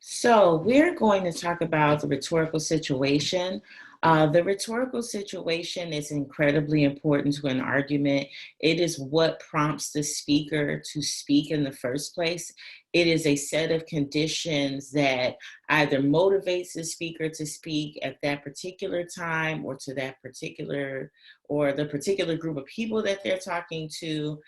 So we're going to talk about the rhetorical situation. The rhetorical situation is incredibly important to an argument. It is what prompts the speaker to speak in the first place. It is a set of conditions that either motivates the speaker to speak at that particular time or to that particular or the particular group of people that they're talking to.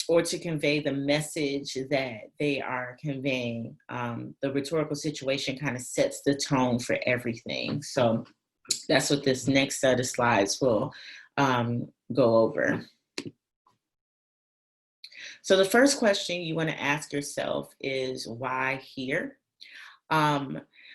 Or to convey the message that they are conveying. The rhetorical situation kind of sets the tone for everything. So that's what this next set of slides will go over. So the first question you want to ask yourself is why here?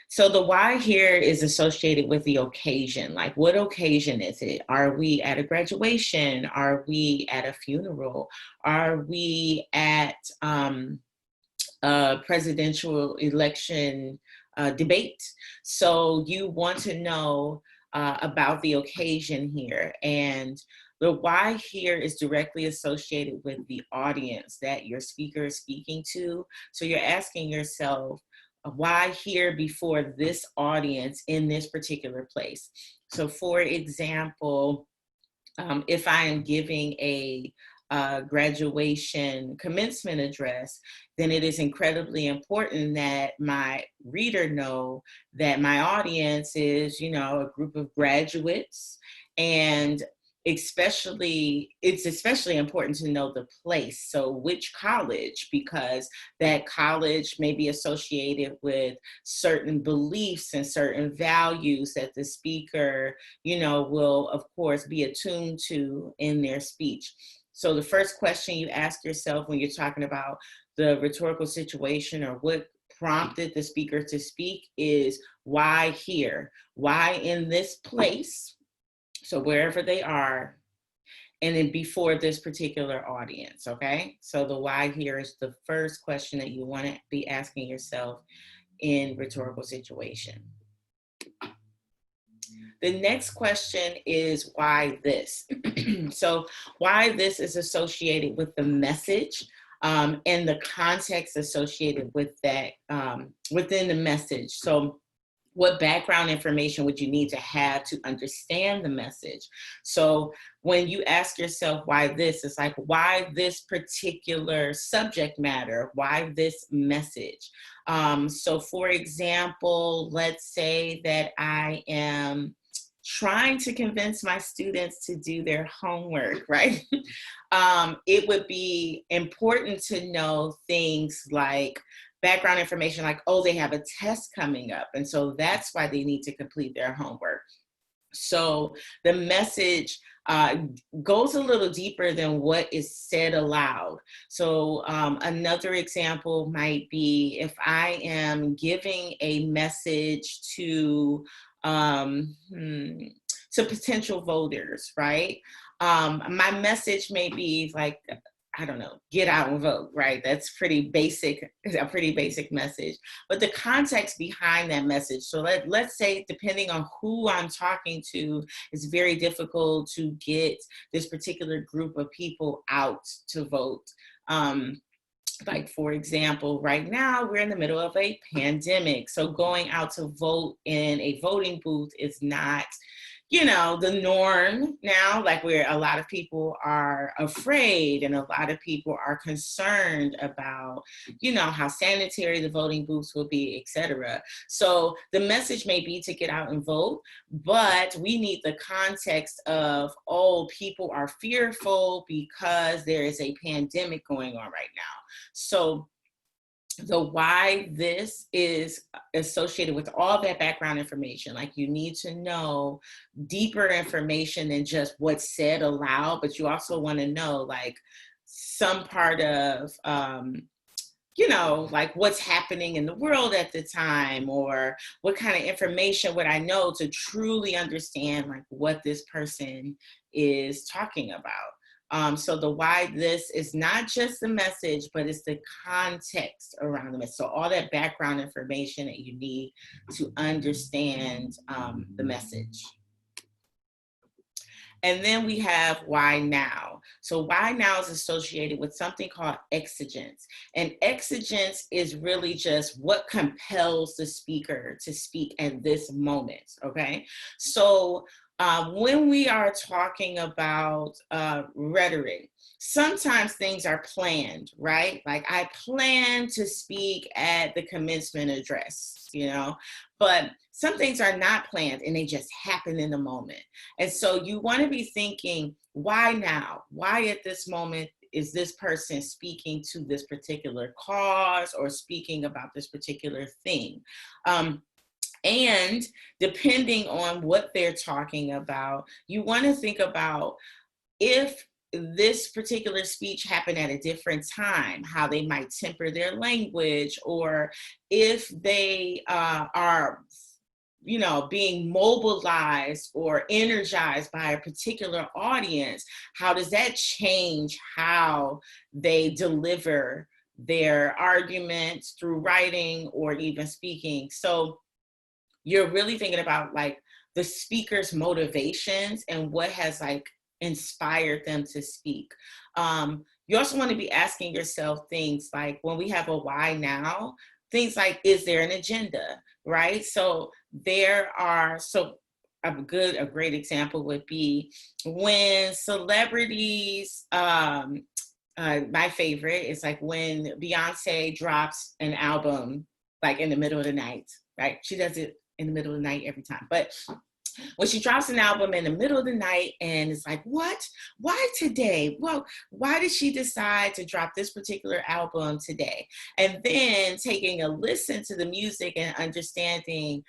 So the why here is associated with the occasion. Like, what occasion is it? Are we at a graduation? Are we at a funeral? Are we at a presidential election debate? So you want to know about the occasion here. And the why here is directly associated with the audience that your speaker is speaking to. So you're asking yourself, why here before this audience in this particular place? So for example, if I am giving a graduation commencement address, then it is incredibly important that my reader know that my audience is, a group of graduates, and it's especially important to know the place. So which college, because that college may be associated with certain beliefs and certain values that the speaker, will of course be attuned to in their speech. So the first question you ask yourself when you're talking about the rhetorical situation or what prompted the speaker to speak is why here? Why in this place? So wherever they are, and then before this particular audience, okay? So the why here is the first question that you want to be asking yourself in rhetorical situation. The next question is why this? So why this is associated with the message and the context associated with that within the message. So what background information would you need to have to understand the message? So when you ask yourself why this, it's like, why this particular subject matter? Why this message? So for example, let's say that I am trying to convince my students to do their homework, right? It would be important to know things like background information, like, oh, they have a test coming up, and so that's why they need to complete their homework. So the message goes a little deeper than what is said aloud. So another example might be if I am giving a message to potential voters, right? My message may be like, I don't know, get out and vote, right? That's a pretty basic message. But the context behind that message, so let's say, depending on who I'm talking to, it's very difficult to get this particular group of people out to vote. Like, for example, right now we're in the middle of a pandemic. So going out to vote in a voting booth is not, the norm now, like where a lot of people are afraid and a lot of people are concerned about, how sanitary the voting booths will be, etc. So the message may be to get out and vote, but we need the context of, oh, people are fearful because there is a pandemic going on right now. So the why this is associated with all that background information. Like, you need to know deeper information than just what's said aloud, but you also want to know like some part of, like what's happening in the world at the time, or what kind of information would I know to truly understand like what this person is talking about. So the why this is not just the message, but it's the context around the message. So all that background information that you need to understand the message. And then we have why now. So why now is associated with something called exigence. And exigence is really just what compels the speaker to speak at this moment, okay? So when we are talking about rhetoric, sometimes things are planned, right? Like I plan to speak at the commencement address, you know, but some things are not planned and they just happen in the moment. And so you want to be thinking, why now? Why at this moment is this person speaking to this particular cause or speaking about this particular thing? And depending on what they're talking about, you want to think about if this particular speech happened at a different time, how they might temper their language, or if they are, you know, being mobilized or energized by a particular audience, how does that change how they deliver their arguments through writing or even speaking? So you're really thinking about like the speaker's motivations and what has like inspired them to speak. You also want to be asking yourself things like, when we have a why now, things like, is there an agenda, right? So a great example would be when celebrities, my favorite is like when Beyonce drops an album like in the middle of the night, right? She does it in the middle of the night every time. But when she drops an album in the middle of the night and it's like, what? Why today? Well, why did she decide to drop this particular album today? And then taking a listen to the music and understanding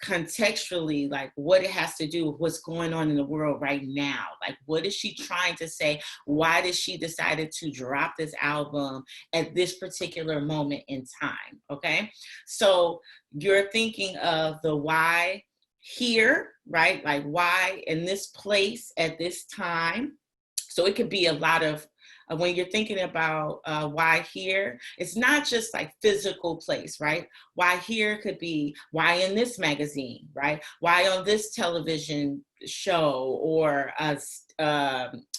contextually like what it has to do with what's going on in the world right now. Like, what is she trying to say? Why did she decided to drop this album at this particular moment in time? Okay, so you're thinking of the why here, right? Like, why in this place at this time? So it could be a lot of when you're thinking about why here, it's not just like physical place, right? Why here could be why in this magazine, right? Why on this television show or a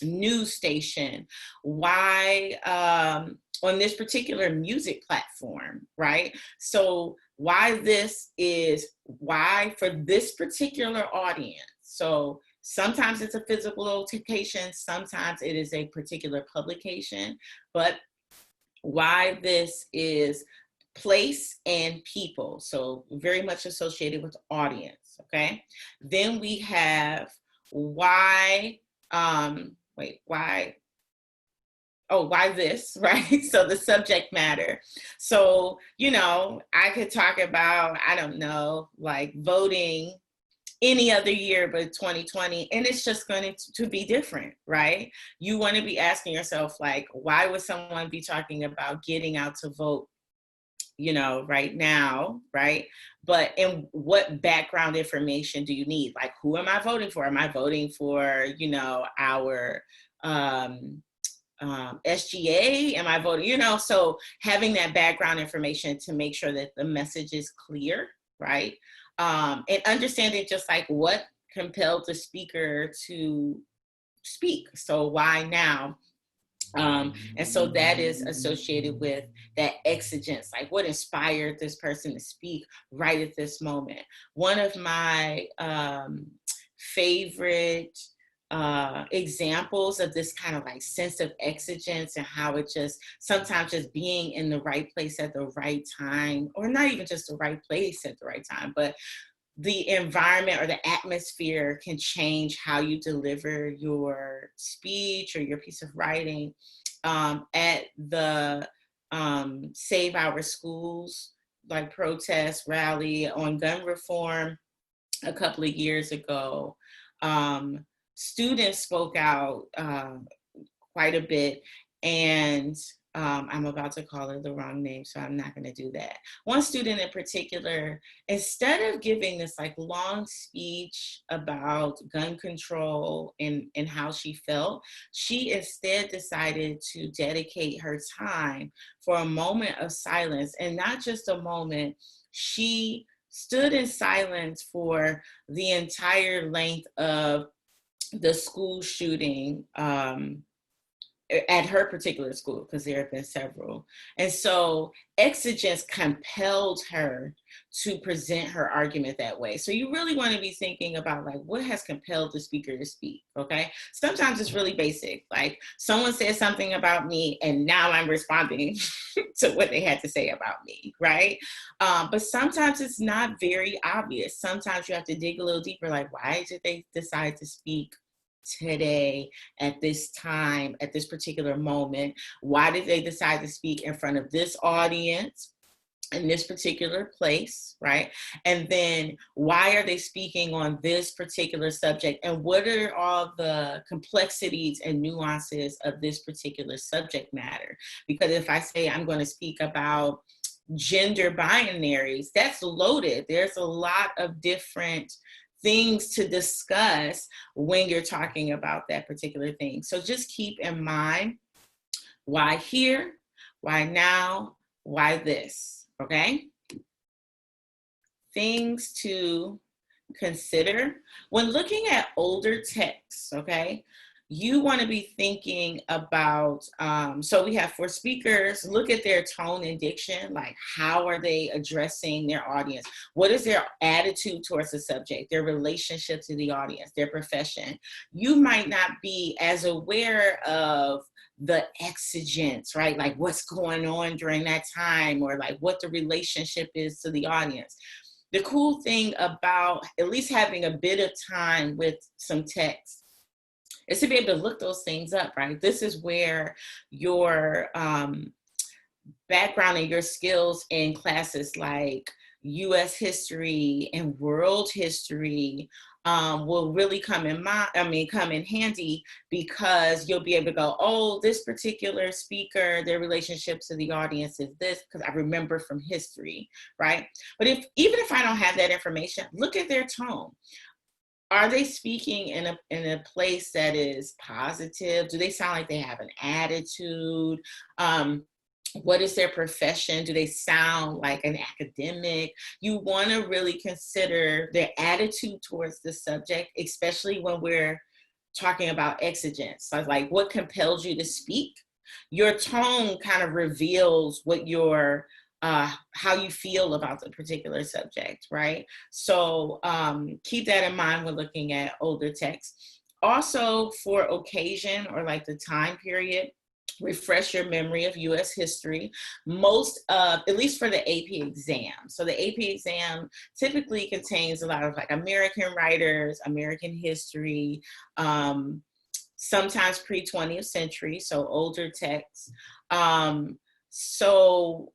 news station? Why on this particular music platform, right? So why this is why for this particular audience. So sometimes it's a physical location, sometimes it is a particular publication, but why this is place and people. So very much associated with audience, okay? Then we have why, why this, right? So the subject matter. So, you know, I could talk about, I don't know, like voting any other year but 2020, and it's just going to be different, right? You want to be asking yourself, like, why would someone be talking about getting out to vote, you know, right now, right? But in what background information do you need? Like, who am I voting for? Am I voting for, you know, our SGA? Am I voting, you know? So having that background information to make sure that the message is clear, right? And understanding just like what compelled the speaker to speak. So why now? And so that is associated with that exigence, like what inspired this person to speak right at this moment. One of my favorite examples of this kind of like sense of exigence and how it just sometimes just being in the right place at the right time, or not even just the right place at the right time, but the environment or the atmosphere can change how you deliver your speech or your piece of writing. At the Save Our Schools like protest rally on gun reform a couple of years ago, students spoke out quite a bit, and I'm about to call her the wrong name, so I'm not going to do that. One student in particular, instead of giving this like long speech about gun control and how she felt, she instead decided to dedicate her time for a moment of silence, and not just a moment. She stood in silence for the entire length of the school shooting at her particular school, because there have been several. And so exigence compelled her to present her argument that way. So you really want to be thinking about like what has compelled the speaker to speak. Okay. Sometimes it's really basic. Like someone said something about me and now I'm responding to what they had to say about me. Right. But sometimes it's not very obvious. Sometimes you have to dig a little deeper. Like, why did they decide to speak today, at this time, at this particular moment? Why did they decide to speak in front of this audience in this particular place, right? And then why are they speaking on this particular subject? And what are all the complexities and nuances of this particular subject matter? Because if I say I'm going to speak about gender binaries, that's loaded. There's a lot of different things to discuss when you're talking about that particular thing. So just keep in mind, why here, why now, why this, okay? Things to consider when looking at older texts, okay? You want to be thinking about, so we have for speakers, look at their tone and diction, like how are they addressing their audience? What is their attitude towards the subject, their relationship to the audience, their profession? You might not be as aware of the exigence, right? Like what's going on during that time, or like what the relationship is to the audience. The cool thing about at least having a bit of time with some text is to be able to look those things up, right? This is where your background and your skills in classes like US history and world history will really come in handy, because you'll be able to go, oh, this particular speaker, their relationship to the audience is this, because I remember from history, right? But even if I don't have that information, look at their tone. Are they speaking in a place that is positive? Do they sound like they have an attitude? What is their profession? Do they sound like an academic? You want to really consider their attitude towards the subject, especially when we're talking about exigence. So like what compels you to speak? Your tone kind of reveals what your how you feel about the particular subject, right? So keep that in mind when looking at older texts. Also, for occasion or like the time period, refresh your memory of US history. Most of, at least for the AP exam. So the AP exam typically contains a lot of like American writers, American history, sometimes pre-20th century, so older texts. So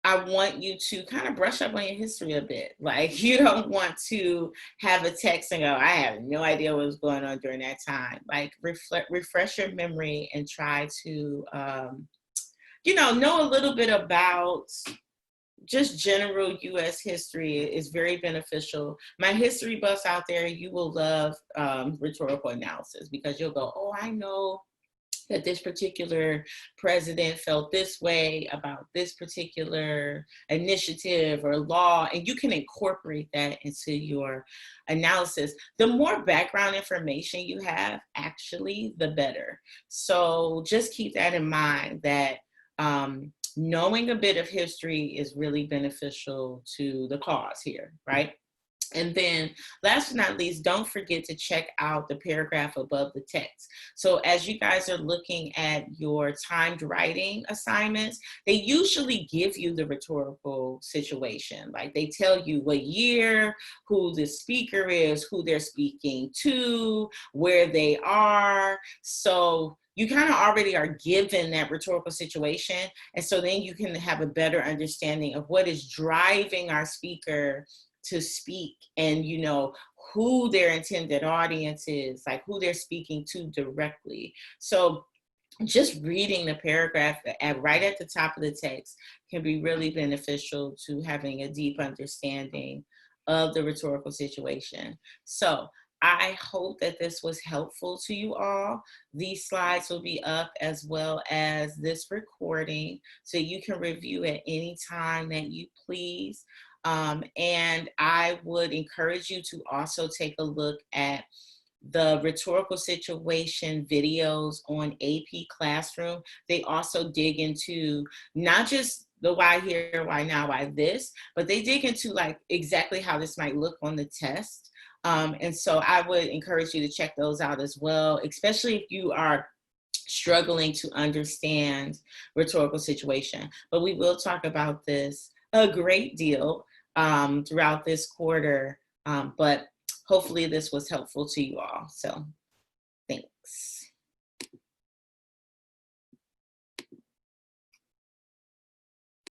I want you to kind of brush up on your history a bit. Like you don't want to have a text and go, I have no idea what was going on during that time. Like refresh your memory and try to, know a little bit about just general US history is very beneficial. My history buffs out there, you will love rhetorical analysis, because you'll go, oh, I know that this particular president felt this way about this particular initiative or law, and you can incorporate that into your analysis. The more background information you have, actually, the better. So just keep that in mind, that knowing a bit of history is really beneficial to the cause here, right? And then last but not least, don't forget to check out the paragraph above the text. So as you guys are looking at your timed writing assignments, they usually give you the rhetorical situation. Like they tell you what year, who the speaker is, who they're speaking to, where they are. So you kind of already are given that rhetorical situation. And so then you can have a better understanding of what is driving our speaker to speak, and who their intended audience is, like who they're speaking to directly. So just reading the paragraph right at the top of the text can be really beneficial to having a deep understanding of the rhetorical situation. So I hope that this was helpful to you all. These slides will be up, as well as this recording, so you can review at any time that you please. And I would encourage you to also take a look at the rhetorical situation videos on AP Classroom, they also dig into not just the why here, why now, why this, but they dig into like exactly how this might look on the test. And so I would encourage you to check those out as well, especially if you are struggling to understand rhetorical situation. But we will talk about this a great deal throughout this quarter. But hopefully this was helpful to you all. So thanks.